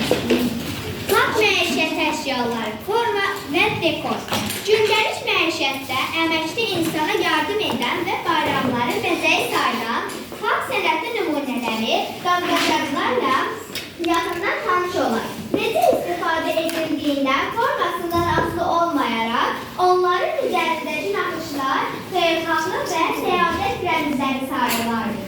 Lap məişət əşyaları, forma və dekor. Gündəlik məişətdə əməkli insana yardım edən və bayramları bəzəyi sayılan xalq sənəti nümunələri qab-qacaqlarla yaxından tanış olar. Necə istifadə edildiyindən formasından asılı olmayaraq, onların üzərindəki naxışlar xeyirxahlıq və səyadət rəmzləri sayılır.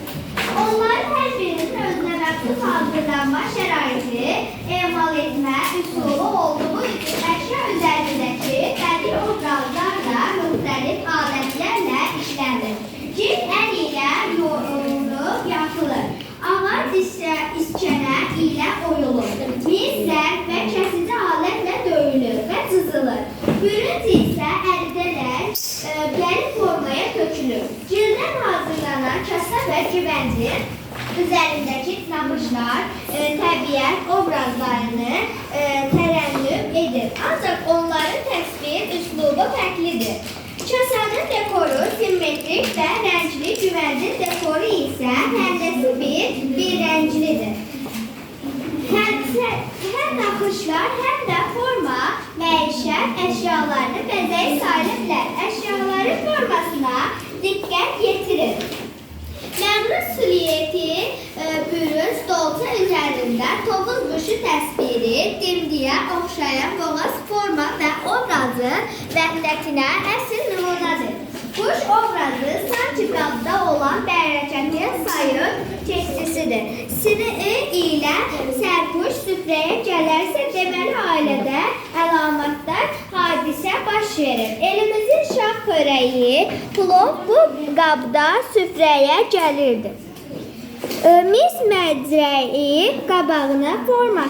Onların hər birinin özünə məxsus hazırlanma şəraiti, emal etmə üsulu olduğu üçün əşya üzərindəki bədii obrazlarla, müxtəlif alətlərlə işlənir. Cilt əl ilə yoğrulub yapılır. Ağac iskənə ilə oyulur. Mis, zərb və kəsici alətlə döyülür və cızılır. Bürünc isə əridərək gəlib formaya tökülür. Cildən hazırlanan kasa və güvəncin üzərindəki naxışlar təbiət obrazlarını tərənnüm edir. Ancaq onların təsvir üslubu fərqlidir. Kasanın dekoru simmetrik və rəngli, güvəncin dekoru isə həndəsi bir rənglidir. Həm naxışlar, həm də forma, məişət əşyalarını bəzəyi sayıla bilər. Əşyaların formasına diqqət yetirir. Məmruz silüeti bürünc dolça üzərində tovuz quşu təsviri, dimdiyə oxşayan boğaz forma və obrazı vəhdətinə əsl nümunədir. Quş obrazı sanki qabda olan bərəkəti sayır keçicisidir. Sini ilə sərpuş süfrəyə gələrsə deməli ailədə əlamətlər hadisə baş verir. Elimizin şah xörəyi, plov bu qabda süfrəyə gəlirdi. Mis məcrəyi qabağına forma